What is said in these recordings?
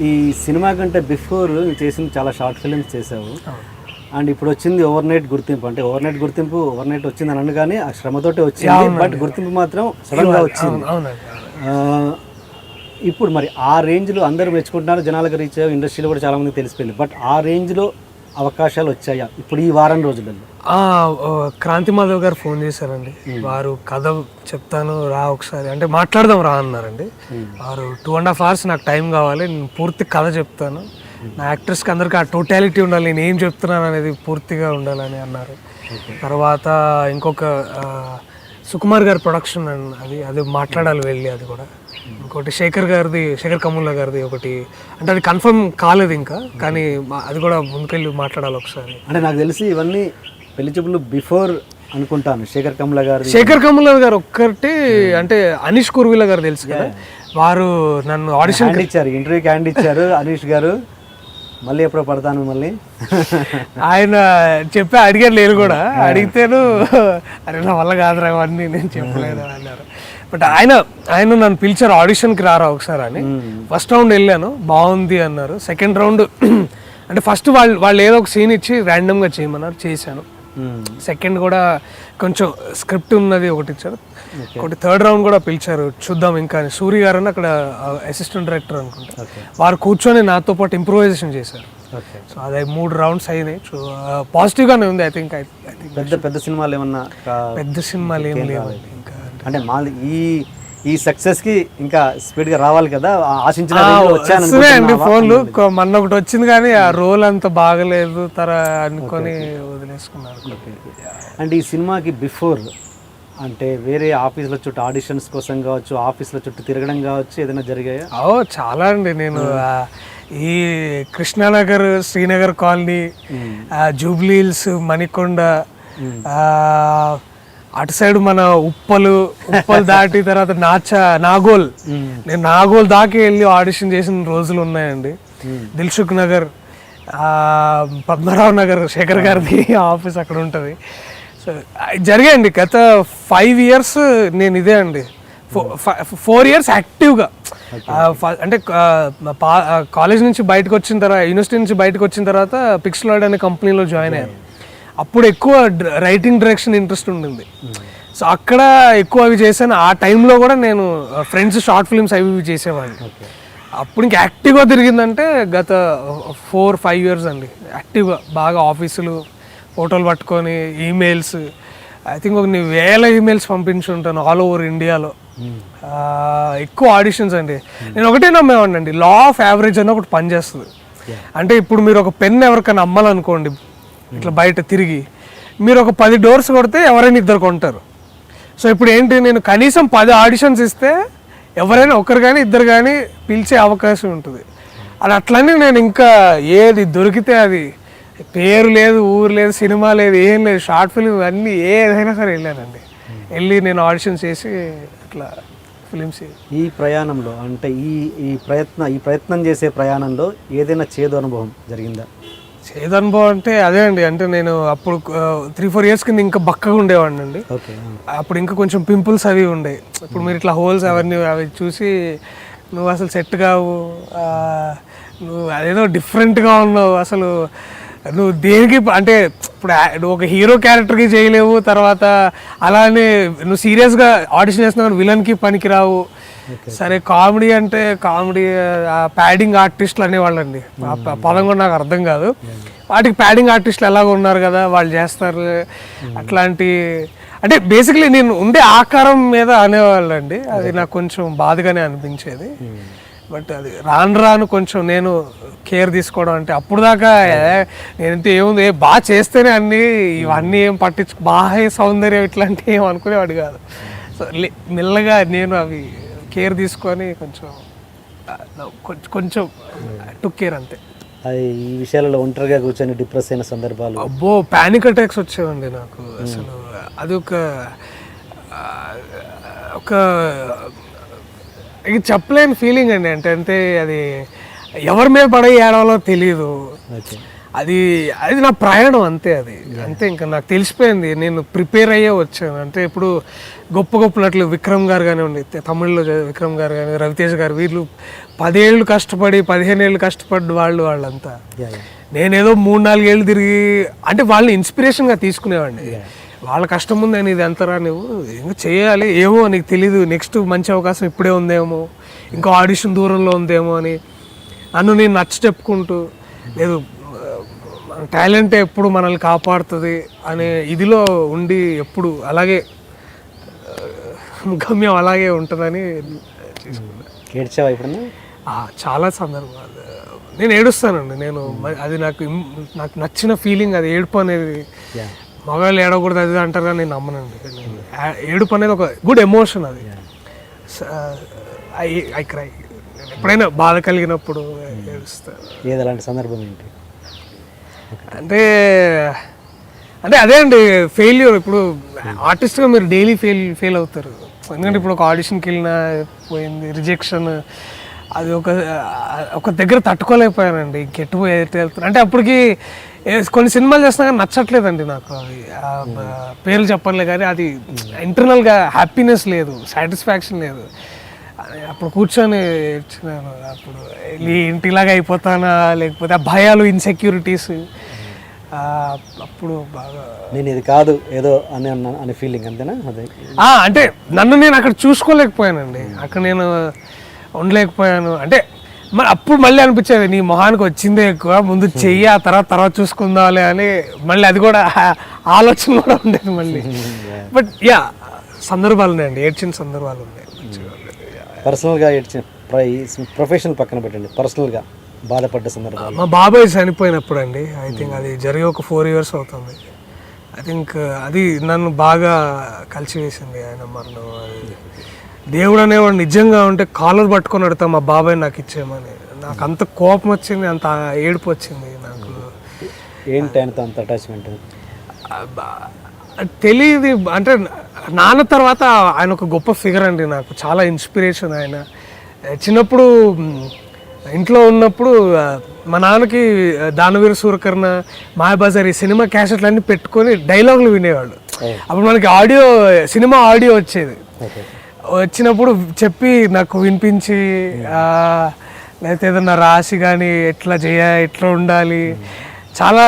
ఈ సినిమా కంటే బిఫోర్ చేసిన చాలా షార్ట్ ఫిల్మ్స్ చేసావు అండ్ ఇప్పుడు వచ్చింది ఓవర్ నైట్ గుర్తింపు. అంటే ఓవర్ నైట్ గుర్తింపు ఓవర్ నైట్ వచ్చింది అని కానీ ఆ శ్రమతోటే వచ్చింది, బట్ గుర్తింపు మాత్రం సడన్గా వచ్చింది. ఇప్పుడు మరి ఆ రేంజ్లో అందరూ మెచ్చుకుంటున్నారు, జనాలకు రీచ్ అయ్యావు, ఇండస్ట్రీలో కూడా చాలా మందికి తెలిసిపోయింది. బట్ ఆ రేంజ్లో అవకాశాలు వచ్చాయా ఇప్పుడు ఈ వారం రోజులలో? క్రాంతి మాధవ్ గారు ఫోన్ చేశారండి. వారు కథ చెప్తాను రా ఒకసారి అంటే మాట్లాడదాం రా అన్నారండి. వారు 2.5 hours నాకు టైం కావాలి, నేను పూర్తి కథ చెప్తాను, నా యాక్టర్స్కి అందరికీ ఆ టోటాలిటీ ఉండాలి, నేను ఏం చెప్తున్నాను అనేది పూర్తిగా ఉండాలని అన్నారు. తర్వాత ఇంకొక సుకుమార్ గారి ప్రొడక్షన్ అది మాట్లాడాలి వెళ్ళి, అది కూడా. ఇంకోటి శేఖర్ కమ్ముల్లా గారిది ఒకటి, అంటే అది కన్ఫర్మ్ కాలేదు ఇంకా, కానీ అది కూడా ముందుకెళ్ళి మాట్లాడాలి ఒకసారి. అంటే నాకు తెలిసి ఇవన్నీ పెళ్లి చూపులు బిఫోర్ అనుకుంటాను. శేఖర్ కమ్ముల్లా గారు ఒక్కటి, అంటే అనీష్ కుర్విల గారు తెలుసు కదా, వారు నన్ను ఆడిషన్ ఇచ్చారు, ఇంటర్వ్యూకి హ్యాండ్ ఇచ్చారు. అనీష్ గారు మళ్ళీ ఎప్పుడో పడతాను మళ్ళీ ఆయన అడిగారు, నేను కూడా అడిగితేను అరే నా వల్ల కాదురా అవన్నీ నేను చెప్పలేదు అన్నారు. బట్ ఆయన నన్ను పిలిచారు ఆడిషన్కి రారా ఒకసారి అని. ఫస్ట్ రౌండ్ వెళ్ళాను, బాగుంది అన్నారు. సెకండ్ రౌండ్ అంటే ఫస్ట్ వాళ్ళు ఏదో ఒక సీన్ ఇచ్చి ర్యాండమ్గా చేయమన్నారు, చేశాను. సెకండ్ కూడా కొంచెం స్క్రిప్ట్ ఉన్నది ఒకటి ఇచ్చారు. ఒకటి థర్డ్ రౌండ్ కూడా పిలిచారు, చూద్దాం ఇంకా. సూరి గారు అని అక్కడ అసిస్టెంట్ డైరెక్టర్ అనుకుంటా, వారు కూర్చొని నాతో పాటు ఇంప్రూవైజేషన్ చేశారు. సో అదే 3 rounds అయినాయి. సో పాజిటివ్గానే ఉంది. ఐ థింక్ పెద్ద సినిమాలు ఏమన్నా? పెద్ద సినిమాలు ఏం లేవు ఇంకా. అంటే ఈ సక్సెస్ కి ఇంకా స్పీడ్ గా రావాలి కదా, ఆశించిన ఫోన్లు మొన్న ఒకటి వచ్చింది కానీ ఆ రోల్ అంత బాగలేదు అనుకొని వదిలేసుకున్నారు. అంటే ఈ సినిమాకి బిఫోర్ అంటే వేరే ఆఫీసుల చుట్టూ ఆడిషన్స్ కోసం కావచ్చు, ఆఫీసుల చుట్టూ తిరగడం కావచ్చు, ఏదైనా జరిగాయా? చాలా అండి. నేను ఈ Krishna Nagar, Srinagar colony, Jubilee hills, Manikonda, అటు సైడ్ మన ఉప్పలు దాటి తర్వాత నాగోల్, నేను నాగోల్ దాకా వెళ్ళి ఆడిషన్ చేసిన రోజులు ఉన్నాయండి. దిల్సుఖ్ నగర్, పద్మరావు నగర్, శేఖర్ గారిది ఆఫీస్ అక్కడ ఉంటుంది. సో జరిగాయండి. గత 5 years నేను ఇదే అండి, 4 years యాక్టివ్గా. అంటే కాలేజ్ నుంచి బయటకు వచ్చిన తర్వాత, యూనివర్సిటీ నుంచి బయటకు వచ్చిన తర్వాత పిక్స్లాయిడ్ అనే కంపెనీలో జాయిన్ అయ్యాను. అప్పుడు ఎక్కువ రైటింగ్ డైరెక్షన్ ఇంట్రెస్ట్ ఉండింది. సో అక్కడ ఎక్కువ అవి చేశాను. ఆ టైంలో కూడా నేను ఫ్రెండ్స్ షార్ట్ ఫిల్మ్స్ అవి చేసేవాడిని. అప్పుడు ఇంకా యాక్టివ్గా తిరిగిందంటే గత 4-5 years అండి. యాక్టివ్గా బాగా ఆఫీసులు, ఫోటోలు పట్టుకొని, ఈమెయిల్స్, ఐ థింక్ ఒక 1000 ఈమెయిల్స్ పంపించి ఉంటాను ఆల్ ఓవర్ ఇండియాలో. ఎక్కువ ఆడిషన్స్ అండి. నేను ఒకటే నమ్మేవాడిని అండి, లా ఆఫ్ యావరేజ్ అని ఒకటి పనిచేస్తుంది. అంటే ఇప్పుడు మీరు ఒక పెన్ ఎవరికైనా అమ్మాలనుకోండి, ఇట్లా బయట తిరిగి మీరు ఒక 10 doors కొడితే ఎవరైనా 2 కొంటారు. సో ఇప్పుడు ఏంటి, నేను కనీసం 10 auditions ఇస్తే ఎవరైనా ఒకరు కానీ 2 కానీ పిలిచే అవకాశం ఉంటుంది. అది అట్లనే నేను ఇంకా ఏది దొరికితే అది, పేరు లేదు, ఊరు లేదు, సినిమా లేదు, ఏం లేదు, షార్ట్ ఫిల్మ్ అన్నీ ఏదైనా సరే వెళ్ళానండి. వెళ్ళి నేను ఆడిషన్ చేసి అట్లా ఫిలిమ్స్. ఈ ప్రయాణంలో అంటే ఈ ప్రయత్నం చేసే ప్రయాణంలో ఏదైనా చేదు అనుభవం జరిగిందా? చేదు అనుభవం అంటే అదే అండి, అంటే నేను అప్పుడు 3-4 years కింద ఇంకా బక్కగా ఉండేవాడిని అండి. అప్పుడు ఇంకా కొంచెం పింపుల్స్ అవి ఉండే. ఇప్పుడు మీరు ఇట్లా హోల్స్ అవన్నీ అవి చూసి నువ్వు అసలు సెట్ కావు, నువ్వు అదేదో డిఫరెంట్గా ఉన్నావు, అసలు నువ్వు దేనికి అంటే ఇప్పుడు నువ్వు ఒక హీరో క్యారెక్టర్కి చేయలేవు, తర్వాత అలానే నువ్వు సీరియస్గా ఆడిషన్ చేస్తున్నావు, విలన్కి పనికిరావు. సరే కామెడీ అంటే కామెడీ, ప్యాడింగ్ ఆర్టిస్టులు అనేవాళ్ళండి, పదం కూడా నాకు అర్థం కాదు. వాటికి ప్యాడింగ్ ఆర్టిస్టులు ఎలాగో ఉన్నారు కదా, వాళ్ళు చేస్తారు అట్లాంటి. అంటే బేసిక్లీ నేను ఉండే ఆకారం మీద అనేవాళ్ళండి. అది నాకు కొంచెం బాధగానే అనిపించేది. బట్ అది రాను కొంచెం నేను కేర్ తీసుకోవడం, అంటే అప్పుడు దాకా నేనంటే ఏముంది బాగా చేస్తేనే అన్నీ ఇవన్నీ ఏం బాహ్య సౌందర్యం ఇట్లాంటివి ఏం అనుకునేవాడు కాదు. సో మెల్లగా నేను అవి కేర్ తీసుకొని కొంచెం టుక్ కేర్ అంతే. ఈ విషయాలలో ఒంటరిగా కూర్చొని డిప్రెస్ అయిన సందర్భాలు? అబ్బో, ప్యానిక్ అటాక్స్ వచ్చేవండి నాకు. అసలు అది ఒక ఇక చెప్పలేని ఫీలింగ్ అండి. అంటే అది ఎవరి మీద పడే ఏడవాలో తెలియదు. అది అది నా ప్రయాణం అంతే. అది అంతే, ఇంకా నాకు తెలిసిపోయింది. నేను ప్రిపేర్ అయ్యే వచ్చాను. అంటే ఇప్పుడు గొప్ప గొప్ప నటులు విక్రమ్ గారు కానివ్వండి, తమిళ్లో విక్రమ్ గారు కానీ, రవితేజ గారు, వీళ్ళు 10 ఏళ్ళు కష్టపడి 15 ఏళ్ళు కష్టపడ్డ వాళ్ళంతా. నేనేదో 3-4 ఏళ్ళు తిరిగి అంటే వాళ్ళని ఇన్స్పిరేషన్గా తీసుకునేవాడిని. వాళ్ళ కష్టం ఉంది అని ఇది ఎంతరా నువ్వు ఇంకా చేయాలి, ఏమో నీకు తెలీదు, నెక్స్ట్ మంచి అవకాశం ఇప్పుడే ఉందేమో, ఇంకో ఆడిషన్ దూరంలో ఉందేమో అని నన్ను నేను నచ్చ చెప్పుకుంటూ, లేదు టాలెంటే ఎప్పుడు మనల్ని కాపాడుతుంది అనే ఇదిలో ఉండి ఎప్పుడు అలాగే గమ్యం అలాగే ఉంటుందని చేసుకున్నాను. ఏడ్చావా ఎప్పుడన్నా? చాలా సందర్భాలు నేను ఏడుస్తానండి. నేను అది నాకు నచ్చిన ఫీలింగ్, అది ఏడుపు అనేది. మగవాళ్ళు ఏడవకూడదు అది అంటారు కానీ నేను నమ్మనండి. ఏడుపు అనేది ఒక గుడ్ ఎమోషన్. అది ఐ క్రై. ఎప్పుడైనా బాధ కలిగినప్పుడు ఏడుస్తాను. ఏది అలాంటి సందర్భం ఏంటి? అంటే అంటే అదే అండి, ఫెయిల్యూర్. ఇప్పుడు ఆర్టిస్ట్గా మీరు డైలీ ఫెయిల్ అవుతారు. ఎందుకంటే ఇప్పుడు ఒక ఆడిషన్కి వెళ్ళినా పోయింది, రిజెక్షన్, అది ఒక దగ్గర తట్టుకోలేకపోయానండి. ఇంకెట్టు వెళ్తాను అంటే అప్పటికి కొన్ని సినిమాలు చేస్తున్నా కానీ నచ్చట్లేదండి నాకు. అవి పేర్లు చెప్పలే కానీ అది ఇంటర్నల్గా హ్యాపీనెస్ లేదు, సాటిస్ఫాక్షన్ లేదు. అప్పుడు కూర్చొని ఏడ్చినాను. అప్పుడు ఇంటిలాగా అయిపోతానా, లేకపోతే ఆ భయాలు, ఇన్సెక్యూరిటీస్, అప్పుడు బాగా నేను ఇది కాదు ఏదో అనే ఫీలింగ్ అంతేనా? అదే అంటే నన్ను నేను అక్కడ చూసుకోలేకపోయానండి. అక్కడ నేను ఉండలేకపోయాను. అంటే మరి అప్పుడు మళ్ళీ అనిపించేది, నీ మొహానికి వచ్చిందే ఎక్కువ, ముందు చెయ్యి, ఆ తర్వాత చూసుకుందాలే అని మళ్ళీ అది కూడా ఆలోచన కూడా ఉండేది మళ్ళీ. బట్ యా, సందర్భాలు ఉన్నాయండి, ఏడ్చిన సందర్భాలు ఉన్నాయి. పర్సనల్గా ఏడ్చిన, ప్రొఫెషనల్ పక్కన పెట్టండి, పర్సనల్గా బాధపడ్డ సందర్భం. మా బాబాయ్ చనిపోయినప్పుడు అండి, ఐ థింక్ అది జరిగి ఒక 4 years అవుతుంది. ఐ థింక్ అది నన్ను బాగా కలిసివేసింది ఆయన మరణం. దేవుడు అనేవాడు నిజంగా ఉంటే కాలర్ పట్టుకొని అడుగుతా మా బాబాయ్ నాకు ఇచ్చేయమని. నాకు అంత కోపం వచ్చింది, అంత ఏడుపు వచ్చింది నాకు. ఏంటి ఆయనతో అంత అటాచ్మెంట్? తెలియదు అంటే నాన్న తర్వాత ఆయన ఒక గొప్ప ఫిగర్ అండి, నాకు చాలా ఇన్స్పిరేషన్ ఆయన. చిన్నప్పుడు ఇంట్లో ఉన్నప్పుడు మా నాన్నకి దానవీర సూరకర్ణ, మాయాబజార్ ఈ సినిమా క్యాసెట్లు అన్నీ పెట్టుకొని డైలాగులు వినేవాళ్ళు. అప్పుడు మనకి సినిమా ఆడియో వచ్చేది. వచ్చినప్పుడు చెప్పి నాకు వినిపించి, లేకపోతే ఏదన్నా రాసి కానీ ఎట్లా ఎట్లా ఉండాలి, చాలా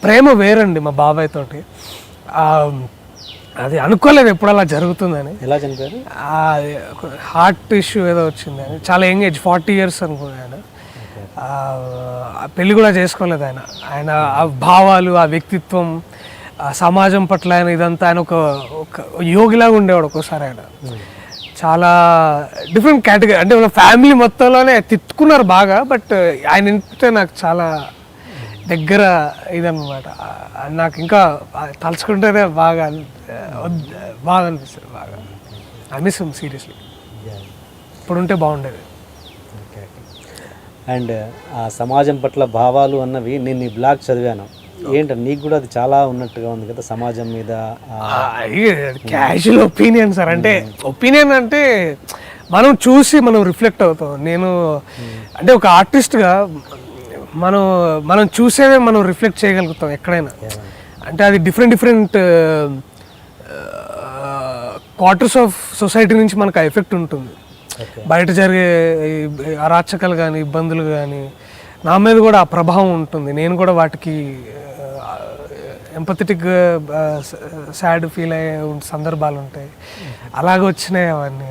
ప్రేమ వేరండి మా బాబాయ్ తోటి. అది అనుకోలేదు ఎప్పుడు అలా జరుగుతుందని. ఎలా చనిపోయారు? హార్ట్ ఇష్యూ ఏదో వచ్చిందని, చాలా యంగ్ ఏజ్, 40 years అనుకున్నాను. పెళ్ళి కూడా చేసుకోలేదు ఆయన ఆ భావాలు, ఆ వ్యక్తిత్వం, సమాజం పట్ల ఆయన ఇదంతా, ఆయన ఒక యోగిలాగా ఉండేవాడు ఒక్కోసారి. ఆయన చాలా డిఫరెంట్ కేటగిరీ, అంటే మన ఫ్యామిలీ మొత్తంలోనే తిట్టుకున్నారు బాగా, బట్ ఆయన ఇంటే నాకు చాలా దగ్గర ఇదన్నమాట. నాకు ఇంకా తలుచుకుంటేనే బాగా అనిపిస్తుంది. బాగా ఐ మిస్ హిమ్ సీరియస్లీ. ఇప్పుడుంటే బాగుండేది. అండ్ ఆ సమాజం పట్ల భావాలు అన్నవి నేను నీ బ్లాగ్ చదివాను. ఏంటంటే నీకు కూడా అది చాలా ఉన్నట్టుగా ఉంది కదా సమాజం మీద. Casual opinion sir. అంటే ఒపీనియన్ అంటే మనం చూసి మనం రిఫ్లెక్ట్ అవుతాం. నేను అంటే ఒక ఆర్టిస్ట్గా మనం చూసేదే మనం రిఫ్లెక్ట్ చేయగలుగుతాం ఎక్కడైనా. అంటే అది డిఫరెంట్ క్వార్టర్స్ ఆఫ్ సొసైటీ నుంచి మనకు ఆ ఎఫెక్ట్ ఉంటుంది. బయట జరిగే అరాచకాలు కానీ, ఇబ్బందులు కానీ నా మీద కూడా ఆ ప్రభావం ఉంటుంది. నేను కూడా వాటికి ఎంపథెటిక్ సాడ్ ఫీల్ అయ్యే సందర్భాలు ఉంటాయి. అలాగే వచ్చినాయి అవన్నీ.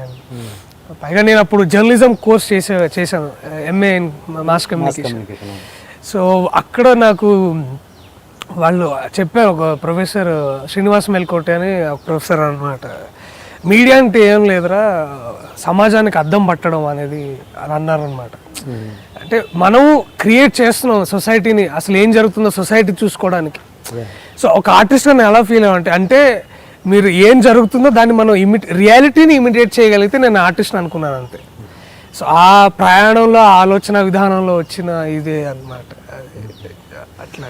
పైగా నేను అప్పుడు జర్నలిజం కోర్స్ చేశాను, MA in mass communication. So అక్కడ నాకు వాళ్ళు చెప్పారు, ఒక ప్రొఫెసర్ శ్రీనివాస్ మెల్కోటి అని ఒక ప్రొఫెసర్ అనమాట, మీడియా అంటే ఏం లేదురా, సమాజానికి అద్దం పట్టడం అనేది అని అన్నారనమాట. అంటే మనం క్రియేట్ చేస్తున్నాం సొసైటీని, అసలు ఏం జరుగుతుందో సొసైటీ చూసుకోవడానికి. సో ఒక ఆర్టిస్ట్ అని ఎలా ఫీల్ అంటే మీరు ఏం జరుగుతుందో దాన్ని మనం రియాలిటీని ఇమిడియేట్ చేయగలిగితే నేను ఆర్టిస్ట్ అనుకున్నాను అంతే. సో ఆ ప్రయాణంలో, ఆలోచన విధానంలో వచ్చిన ఇదే అన్నమాట. అట్లా